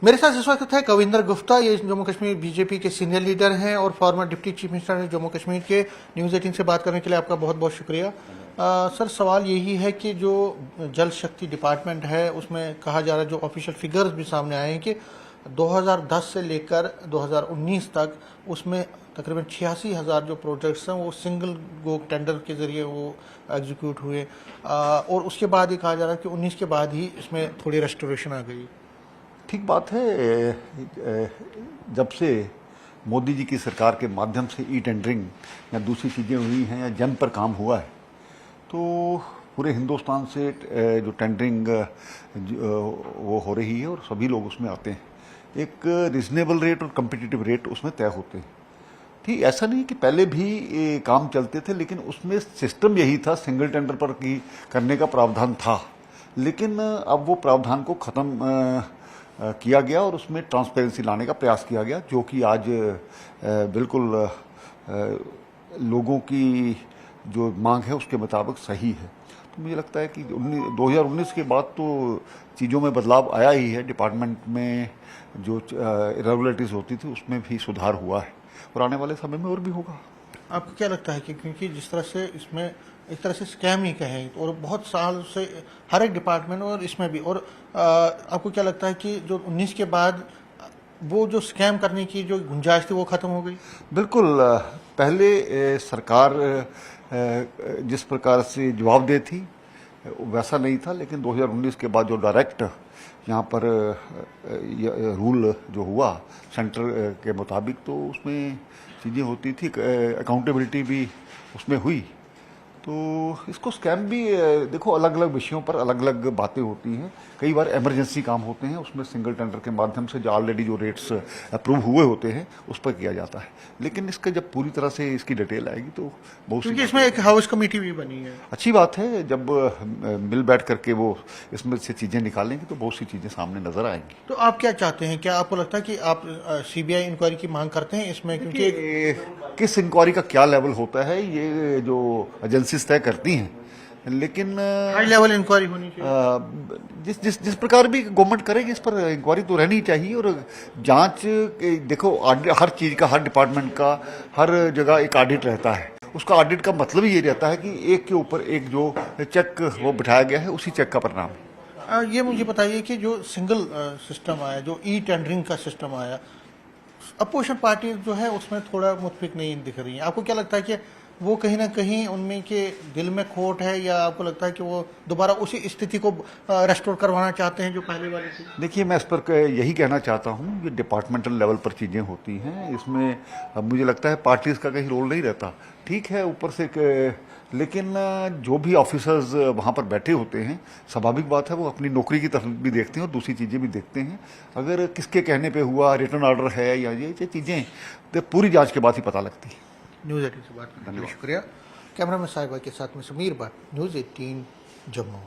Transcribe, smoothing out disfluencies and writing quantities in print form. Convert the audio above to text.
मेरे साथ इस वक्त है कविंदर गुप्ता, ये जम्मू कश्मीर बीजेपी के सीनियर लीडर हैं और फॉर्मर डिप्टी चीफ मिनिस्टर हैं जम्मू कश्मीर के। न्यूज़ 18 से बात करने के लिए आपका बहुत बहुत शुक्रिया। सर, सवाल यही है कि जो जल शक्ति डिपार्टमेंट है उसमें कहा जा रहा है, जो ऑफिशियल फिगर्स भी सामने आए हैं कि 2010 से लेकर 2019 तक उसमें तकरीबन 86,000 जो प्रोजेक्ट्स हैं वो सिंगल गो टेंडर के जरिए वो एग्जीक्यूट हुए, और उसके बाद ये कहा जा रहा है कि 19 के बाद ही इसमें थोड़ी रेस्टोरेशन आ गई। ठीक बात है। जब से मोदी जी की सरकार के माध्यम से ई टेंडरिंग या दूसरी चीज़ें हुई हैं या जन पर काम हुआ है, तो पूरे हिंदुस्तान से जो टेंडरिंग वो हो रही है और सभी लोग उसमें आते हैं। एक रिजनेबल रेट और कम्पिटिटिव रेट उसमें तय होते हैं। ठीक, ऐसा नहीं कि पहले भी काम चलते थे, लेकिन उसमें सिस्टम यही था, सिंगल टेंडर पर करने का प्रावधान था। लेकिन अब वो प्रावधान को ख़त्म किया गया और उसमें ट्रांसपेरेंसी लाने का प्रयास किया गया, जो कि आज बिल्कुल लोगों की जो मांग है उसके मुताबिक सही है। तो मुझे लगता है कि 2019 के बाद तो चीज़ों में बदलाव आया ही है। डिपार्टमेंट में जो इरेगुलरिटीज़ होती थी उसमें भी सुधार हुआ है और आने वाले समय में और भी होगा। आपको क्या लगता है कि क्योंकि जिस तरह से इसमें एक तरह से स्कैम ही कहें और बहुत साल से हर एक डिपार्टमेंट और इसमें भी, और आपको क्या लगता है कि जो 19 के बाद वो जो स्कैम करने की जो गुंजाइश थी वो खत्म हो गई? बिल्कुल। पहले सरकार जिस प्रकार से जवाबदेह थी वैसा नहीं था, लेकिन 2019 के बाद जो डायरेक्ट यहाँ पर रूल जो हुआ सेंटर के मुताबिक, तो उसमें चीज़ें होती थी, अकाउंटेबिलिटी भी उसमें हुई। तो इसको स्कैम भी देखो, अलग अलग विषयों पर अलग अलग बातें होती हैं। कई बार इमरजेंसी काम होते हैं, उसमें सिंगल टेंडर के माध्यम से जो ऑलरेडी जो रेट्स अप्रूव हुए होते हैं उस पर किया जाता है। लेकिन इसका जब पूरी तरह से इसकी डिटेल आएगी तो बहुत, क्योंकि इसमें एक हाउस कमेटी भी बनी है। अच्छी बात है। जब मिल बैठ करके वो इसमें से चीज़ें निकालेंगे तो बहुत सी चीज़ें सामने नजर आएंगी। तो आप क्या चाहते हैं? क्या आपको लगता है कि आप सीबीआई इंक्वायरी की मांग करते हैं इसमें? क्योंकि किस इंक्वायरी का क्या लेवल होता है ये जो एजेंसीज तय करती हैं, लेकिन हाई लेवल इंक्वायरी होनी चाहिए। जिस प्रकार भी गवर्नमेंट करेगी इस पर इंक्वायरी तो रहनी चाहिए। और जांच देखो, हर चीज़ का, हर डिपार्टमेंट का हर जगह एक ऑडिट रहता है। उसका ऑडिट का मतलब ही ये रहता है कि एक के ऊपर एक जो चेक वो बिठाया गया है उसी चेक का परिणाम है। ये मुझे बताइए कि जो सिंगल सिस्टम आया, जो ई टेंडरिंग का सिस्टम आया, अपोजिशन पार्टी जो है उसमें थोड़ा मुतफिक नहीं दिख रही है। आपको क्या लगता है कि वो कहीं ना कहीं उनमें के दिल में खोट है, या आपको लगता है कि वो दोबारा उसी स्थिति को रेस्टोर करवाना चाहते हैं जो पहले वाली थी? देखिए, मैं इस पर यही कहना चाहता हूँ, ये डिपार्टमेंटल लेवल पर चीज़ें होती हैं। इसमें अब मुझे लगता है पार्टीज का कहीं रोल नहीं रहता। ठीक है, ऊपर से लेकिन जो भी ऑफिसर्स वहाँ पर बैठे होते हैं, स्वाभाविक बात है वो अपनी नौकरी की तरफ भी देखते हैं और दूसरी चीज़ें भी देखते हैं। अगर किसके कहने पे हुआ, रिटर्न ऑर्डर है या ये चीज़ें, तो पूरी जांच के बाद ही पता लगती है। न्यूज़ 18 से बात करने के लिए शुक्रिया। कैमरा में साहिबा के साथ में समीर भट्ट, न्यूज़ 18 जम्मू।